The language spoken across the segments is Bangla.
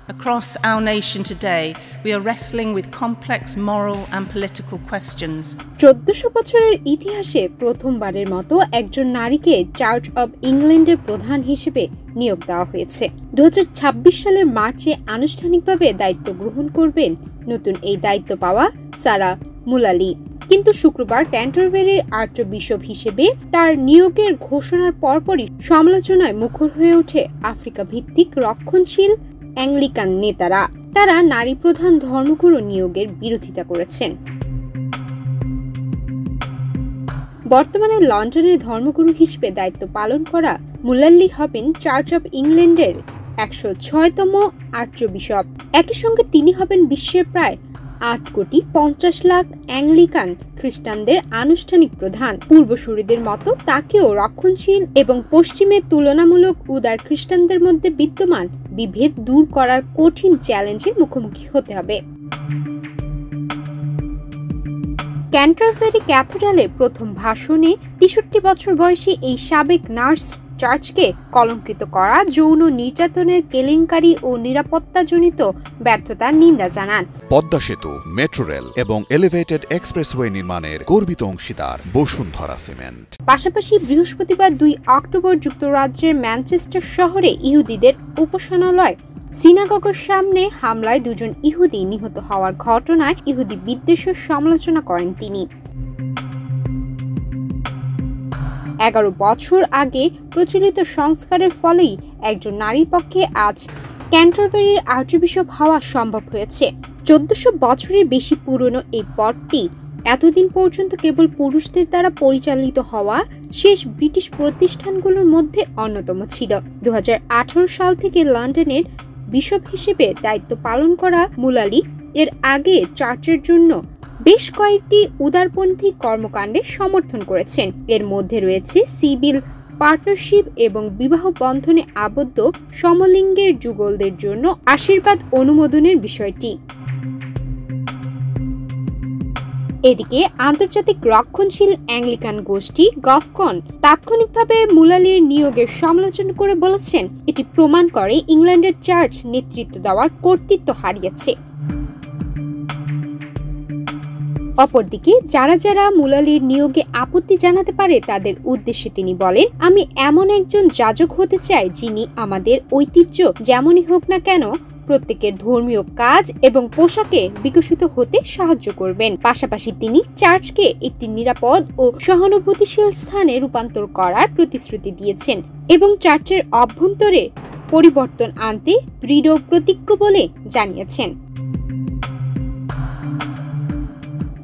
Across our nation today, we are wrestling with complex moral and political questions. 1400 বছরের ইতিহাসে প্রথমবারের মতো একজন নারীকে চার্চ অব ইংল্যান্ডের প্রধান হিসেবে নিয়োগ দেওয়া হয়েছে। 2026 সালের মার্চে আনুষ্ঠানিকভাবে দায়িত্ব গ্রহণ করবেন নতুন এই দায়িত্ব পাওয়া সারা মুলালি। কিন্তু শুক্রবার ক্যান্টারবারির আর্চবিশপ হিসেবে তার নিয়োগের ঘোষণার পরপরই সমালোচনায় মুখর হয়ে ওঠে আফ্রিকা ভিত্তিক রক্ষণশীল অ্যাংলিকান নেতারা। তারা নারী প্রধান ধর্মগুরু নিয়োগের বিরোধিতা করেছেন। বর্তমানে লন্ডনের ধর্মগুরু হিসেবে দায়িত্ব পালন করা মুলাল্লি হবেন চার্চ অব ইংল্যান্ডের 106তম আর্চবিশপ। একই সঙ্গে তিনি হবেন বিশ্বের প্রায় 8,50,00,000 অ্যাংলিকান খ্রিস্টানদের আনুষ্ঠানিক প্রধান। পূর্বসূরিদের মতো তাকেও রক্ষণশীল এবং পশ্চিমের তুলনামূলক উদার খ্রিস্টানদের মধ্যে বিদ্যমান বিভেদ দূর করার কঠিন চ্যালেঞ্জের মুখোমুখি হতে হবে। ক্যান্টারবারি ক্যাথেড্রালে প্রথম ভাষণে 63 বছর বয়সী এই সাবেক নার্স চার্চকে কলঙ্কিত করা, যৌন নির্যাতনের কেলেঙ্কারি ও নিরাপত্তাজনিত ব্যর্থতার নিন্দা জানান। পদ্মা সেতু, মেট্রো রেল এবং এলিভেটেড এক্সপ্রেসওয়ে নির্মাণের গর্বিত অংশীদার বসুন্ধরা সিমেন্ট। পাশাপাশি বৃহস্পতিবার 2 অক্টোবর যুক্তরাজ্যের ম্যানচেস্টার শহরে ইহুদিদের উপাসনালয় সিনাগগের সামনে হামলায় 2 জন ইহুদি নিহত হওয়ার ঘটনায় ইহুদি বিদ্বেষের সমালোচনা করেন তিনি। 11 বছর আগে প্রচলিত সংস্কারের ফলেই একজন নারীর পক্ষে আজ ক্যান্টারবারির আর্চবিশপ হওয়া সম্ভব হয়েছে। 1400 বছরের বেশি পুরনো এই পদটি এতদিন পর্যন্ত কেবল পুরুষদের দ্বারা পরিচালিত হওয়া শেষ ব্রিটিশ প্রতিষ্ঠানগুলোর মধ্যে অন্যতম ছিল। 2018 সাল থেকে লন্ডনের বিশপ হিসেবে দায়িত্ব পালন করা মুলালি এর আগে চার্চের জন্য বেশ কয়েকটি উদারপন্থী কর্মকাণ্ডে সমর্থন করেছেন। এর মধ্যে রয়েছে সিভিল পার্টনারশিপ এবং বিবাহ বন্ধনে আবদ্ধ সমলিঙ্গের যুগলদের জন্য আশীর্বাদ অনুমোদনের বিষয়টি। এদিকে আন্তর্জাতিক রক্ষণশীল অ্যাংলিকান গোষ্ঠী গফকন তাৎক্ষণিকভাবে মুলালির নিয়োগের সমালোচনা করে বলেছেন, এটি প্রমাণ করে ইংল্যান্ডের চার্চ নেতৃত্ব দেওয়ার কর্তৃত্ব হারিয়েছে। অপরদিকে যারা মুলালির নিয়োগে আপত্তি জানাতে পারে তাদের উদ্দেশ্যে তিনি বলেন, আমি এমন একজন যাজক হতে চাই যিনি আমাদের ঐতিহ্য যেমনই হোক না কেন প্রত্যেকের ধর্মীয় কাজ এবং পোশাকে বিকশিত হতে সাহায্য করবেন। পাশাপাশি তিনি চার্চকে একটি নিরাপদ ও সহানুভূতিশীল স্থানে রূপান্তর করার প্রতিশ্রুতি দিয়েছেন এবং চার্চের অভ্যন্তরে পরিবর্তন আনতে দৃঢ় প্রতিজ্ঞ বলে জানিয়েছেন।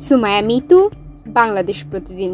সুমায়া মিতু, বাংলাদেশ প্রতিদিন।